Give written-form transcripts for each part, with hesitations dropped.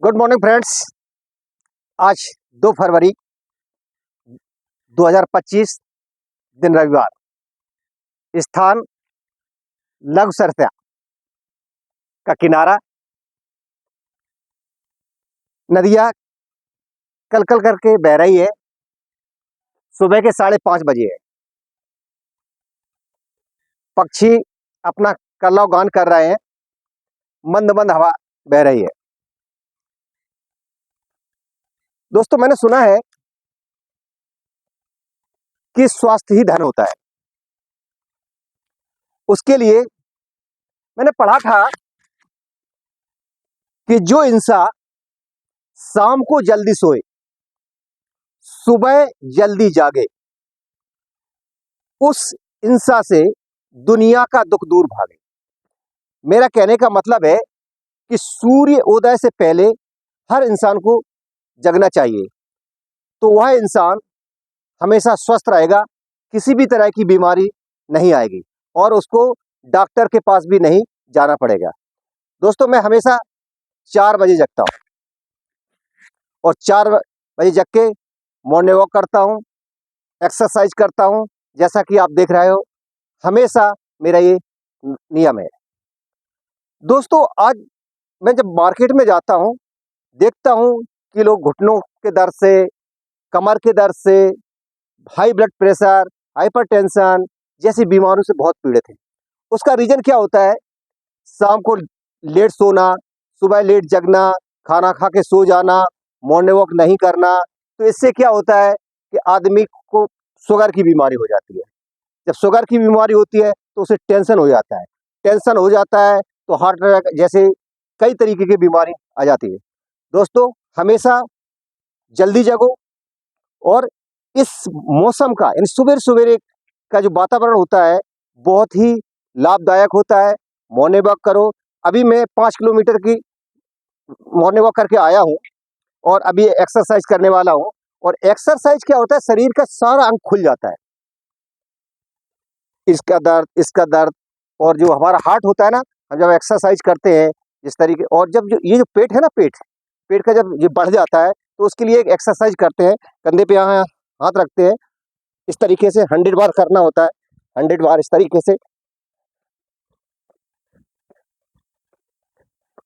Good morning friends. आज 2 फरवरी 2025, दिन रविवार। स्थान लघु सरस्या का किनारा। नदियाँ कल कल करके बह रही है। सुबह के 5:30 बजे है। पक्षी अपना कलरव गान कर रहे हैं। मंद मंद हवा बह रही है। दोस्तों, मैंने सुना है कि स्वास्थ्य ही धन होता है। उसके लिए मैंने पढ़ा था कि जो इंसान शाम को जल्दी सोए, सुबह जल्दी जागे, उस इंसान से दुनिया का दुख दूर भागे। मेरा कहने का मतलब है कि सूर्य उदय से पहले हर इंसान को जगना चाहिए, तो वह इंसान हमेशा स्वस्थ रहेगा, किसी भी तरह की बीमारी नहीं आएगी और उसको डॉक्टर के पास भी नहीं जाना पड़ेगा। दोस्तों, मैं हमेशा 4 बजे जगता हूँ और 4 बजे जग के मॉर्निंग वॉक करता हूँ, एक्सरसाइज करता हूँ। जैसा कि आप देख रहे हो, हमेशा मेरा ये नियम है। दोस्तों, आज मैं जब मार्केट में जाता हूँ, देखता हूँ कि लोग घुटनों के दर्द से, कमर के दर्द से, हाई ब्लड प्रेशर, हाइपरटेंशन जैसी बीमारियों से बहुत पीड़ित हैं। उसका रीजन क्या होता है? शाम को लेट सोना, सुबह लेट जगना, खाना खा के सो जाना, मॉर्निंग वॉक नहीं करना। तो इससे क्या होता है कि आदमी को शुगर की बीमारी हो जाती है। जब शुगर की बीमारी होती है तो उसे टेंशन हो जाता है। टेंशन हो जाता है तो हार्ट अटैक जैसे कई तरीके की बीमारी आ जाती है। दोस्तों, हमेशा जल्दी जगो और इस मौसम का, इन सुबह सवेरे का जो वातावरण होता है, बहुत ही लाभदायक होता है। मॉर्निंग वॉक करो। अभी मैं 5 किलोमीटर की मॉर्निंग वॉक करके आया हूँ और अभी एक्सरसाइज करने वाला हूँ। और एक्सरसाइज क्या होता है, शरीर का सारा अंग खुल जाता है। इसका दर्द, इसका दर्द, और जो हमारा हार्ट होता है ना, हम जब एक्सरसाइज करते हैं जिस तरीके, और जब ये जो पेट है ना, पेट पेट का जब ये बढ़ जाता है तो उसके लिए एक एक्सरसाइज करते हैं। कंधे पे यहाँ हाथ रखते हैं, इस तरीके से 100 बार करना होता है। 100 बार इस तरीके से।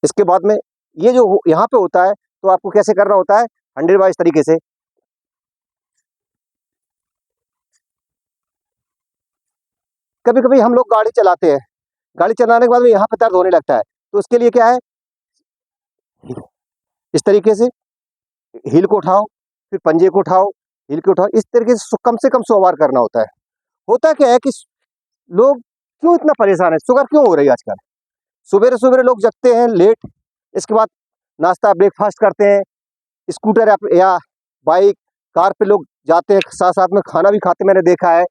इसके बाद में ये जो यहाँ पे होता है, तो आपको कैसे करना होता है? 100 बार इस तरीके से। कभी कभी हम लोग गाड़ी चलाते हैं, गाड़ी चलाने के बाद में यहाँ पे दर्द होने लगता है, तो उसके लिए क्या है, इस तरीके से हील को उठाओ, फिर पंजे को उठाओ, हील को उठाओ, इस तरीके से कम 100 बार करना होता है। होता क्या है कि लोग क्यों इतना परेशान है, शुगर क्यों हो रही है आजकल? सवेरे सवेरे लोग जगते हैं लेट, इसके बाद नाश्ता ब्रेकफास्ट करते हैं, स्कूटर या बाइक, कार पे लोग जाते हैं, साथ साथ में खाना भी खाते, मैंने देखा है।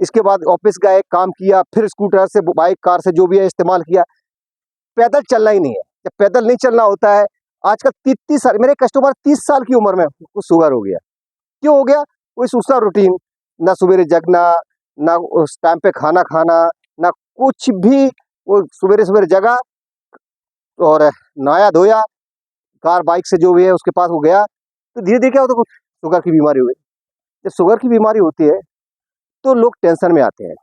इसके बाद ऑफिस गए, काम किया, फिर स्कूटर से, बाइक, कार से जो भी है इस्तेमाल किया। पैदल चलना ही नहीं है। जब पैदल नहीं चलना होता है, आजकल 30 साल, मेरे कस्टमर 30 साल की उम्र में उसको शुगर हो गया। क्यों हो गया? कोई उसका रूटीन, ना सवेरे जगना, ना उस टाइम पे खाना खाना, ना कुछ भी। वो सवेरे सवेरे जगा और नहाया धोया, कार बाइक से जो भी है उसके पास वो गया, तो धीरे धीरे क्या होता है, शुगर की बीमारी हो गई। जब शुगर की बीमारी होती है तो लोग टेंशन में आते हैं।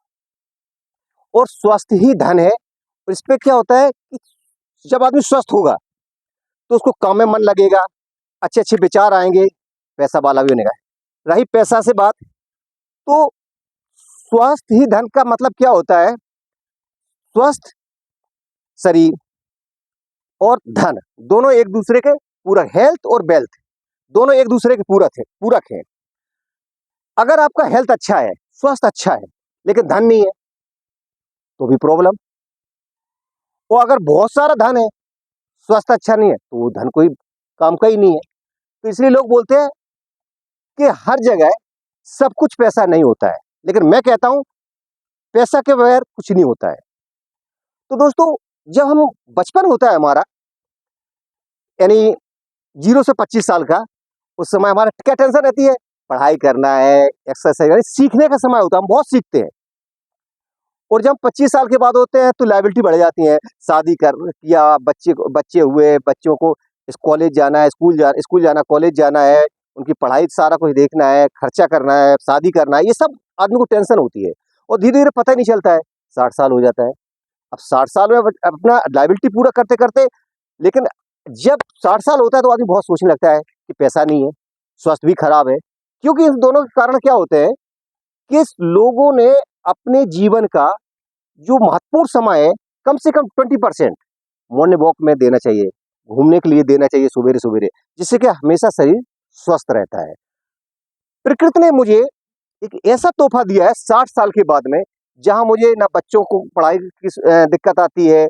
और स्वास्थ्य ही धन है। और इस पे क्या होता है कि जब आदमी स्वस्थ होगा तो उसको काम में मन लगेगा, अच्छे अच्छे विचार आएंगे, पैसा वाला भी बनेगा। रही पैसा से बात, तो स्वास्थ्य ही धन का मतलब क्या होता है? स्वस्थ शरीर और धन दोनों एक दूसरे के पूरक, हेल्थ और वेल्थ दोनों एक दूसरे के पूरक है। अगर आपका हेल्थ अच्छा है, स्वास्थ्य अच्छा है, लेकिन धन नहीं है, तो भी प्रॉब्लम। और अगर बहुत सारा धन है, स्वास्थ्य अच्छा नहीं है, तो वो धन कोई काम का ही नहीं है। तो इसलिए लोग बोलते हैं कि हर जगह सब कुछ पैसा नहीं होता है, लेकिन मैं कहता हूं पैसा के बगैर कुछ नहीं होता है। तो दोस्तों, जब हम बचपन होता है हमारा, यानी 0 से 25 साल का, उस समय हमारा क्या टेंशन रहती है? पढ़ाई करना है, एक्सरसाइज, यानी सीखने का समय होता है, हम बहुत सीखते हैं। और जब 25 साल के बाद होते हैं तो लायबिलिटी बढ़ जाती है। शादी कर किया, बच्चे हुए, बच्चों को कॉलेज जाना है, स्कूल जाना, कॉलेज जाना है, उनकी पढ़ाई सारा कुछ देखना है, खर्चा करना है, शादी करना है, ये सब आदमी को टेंशन होती है और धीरे-धीरे पता ही नहीं चलता है, 60 साल हो जाता है। अब 60 साल में अपना लायबिलिटी पूरा करते-करते, लेकिन जब 60 साल होता है तो आदमी बहुत सोचने लगता है कि पैसा नहीं है, स्वास्थ्य भी खराब है। क्योंकि इन दोनों के कारण क्या होते हैं कि लोगों ने अपने जीवन का जो महत्वपूर्ण समय है, कम से कम 20% मॉर्निंग वॉक में देना चाहिए, घूमने के लिए देना चाहिए सवेरे-सवेरे, जिससे कि हमेशा शरीर स्वस्थ रहता है। प्रकृति ने मुझे एक ऐसा तोहफ़ा दिया है 60 साल के बाद में, जहाँ मुझे ना बच्चों को पढ़ाई की दिक्कत आती है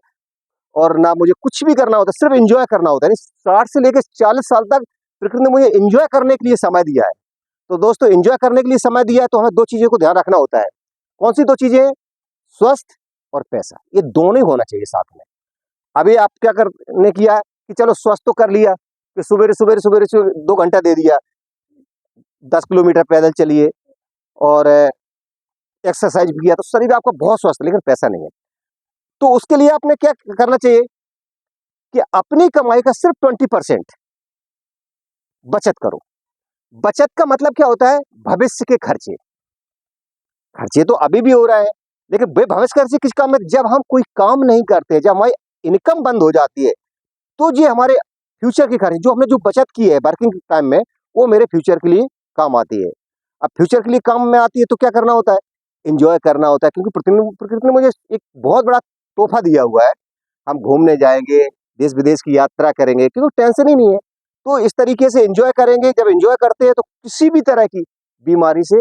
और ना मुझे कुछ भी करना होता है, सिर्फ़ एन्जॉय करना होता है। 60 से लेके 40 साल तक प्रकृति ने मुझे एन्जॉय करने के लिए समय दिया है। तो दोस्तों एन्जॉय करने के लिए समय दिया है तो हमें 2 चीज़ों को ध्यान रखना होता है। कौन-सी 2 चीज़ें? स्वस्थ और पैसा, ये दोनों ही होना चाहिए साथ में। अभी आप क्या करने किया कि चलो स्वस्थ तो कर लिया, कि सवेरे-सवेरे से 2 घंटा दे दिया, 10 किलोमीटर पैदल चलिए और एक्सरसाइज भी किया, तो शरीर आपका बहुत स्वस्थ है, लेकिन पैसा नहीं है। तो उसके लिए आपने क्या करना चाहिए कि अपनी कमाई का सिर्फ 20% बचत करो। बचत का मतलब क्या होता है? भविष्य के खर्चे। खर्चे तो अभी भी हो रहा है, लेकिन वे भविष्य के खर्चे किस काम में? जब हम कोई काम नहीं करते, जब हमारी इनकम बंद हो जाती है, तो ये हमारे फ्यूचर के खर्चे, जो हमने जो बचत की है वर्किंग टाइम में, वो मेरे फ्यूचर के लिए काम आती है। अब फ्यूचर के लिए काम में आती है तो क्या करना होता है? एन्जॉय करना होता है, क्योंकि प्रकृति ने मुझे एक बहुत बड़ा तोहफ़ा दिया हुआ है। हम घूमने जाएँगे, देश-विदेश की यात्रा करेंगे, क्योंकि टेंशन ही नहीं है। तो इस तरीके से एन्जॉय करेंगे, जब एन्जॉय करते हैं तो किसी भी तरह की बीमारी से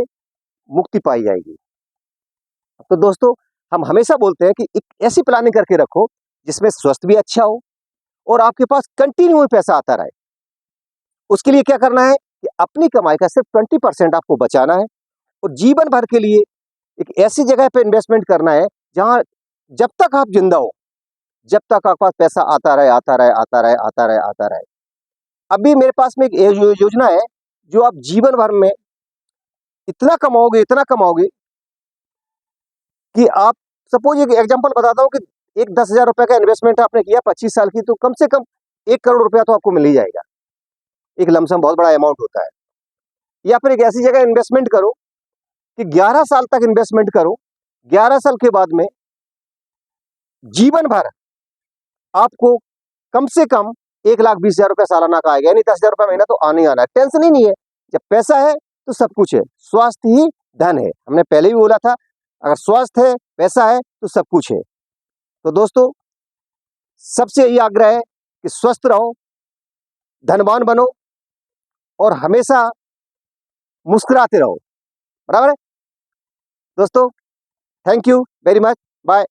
मुक्ति पाई जाएगी। तो दोस्तों, हम हमेशा बोलते हैं कि एक ऐसी प्लानिंग करके रखो, जिसमें स्वास्थ्य भी अच्छा हो और आपके पास कंटिन्यू पैसा आता रहे। उसके लिए क्या करना है कि अपनी कमाई का सिर्फ 20% आपको बचाना है और जीवन भर के लिए एक ऐसी जगह पे इन्वेस्टमेंट करना है, जहाँ जब तक आप ज़िंदा हो, जब तक आपके पास पैसा आता रहे, आता रहे, आता रहे, आता रहे, आता रहे। अभी मेरे पास में एक योजना है, जो आप जीवन भर में इतना कमाओगे कि आप, सपोज़ एक एग्ज़ाम्पल बताता हूँ कि एक 10,000 रुपए का इन्वेस्टमेंट आपने किया 25 साल की, तो कम से कम 1 करोड़ रुपया तो आपको मिल ही जाएगा। एक लमसम बहुत बड़ा अमाउंट होता है। या फिर एक ऐसी जगह इन्वेस्टमेंट करो कि 11 साल तक इन्वेस्टमेंट करो, 11 साल के बाद में जीवन भर आपको कम से कम 1,20,000 रुपया सालाना का आएगा, यानी 10,000 रुपया महीना तो आना ही आना है, टेंशन ही नहीं है। जब पैसा है तो सब कुछ है, स्वास्थ्य ही धन है। हमने पहले भी बोला था, अगर स्वास्थ्य है, पैसा है तो सब कुछ है। तो दोस्तों, सबसे यही आग्रह है कि स्वस्थ रहो, धनवान बनो और हमेशा मुस्कुराते रहो। बराबर है? दोस्तों, thank you very much, bye.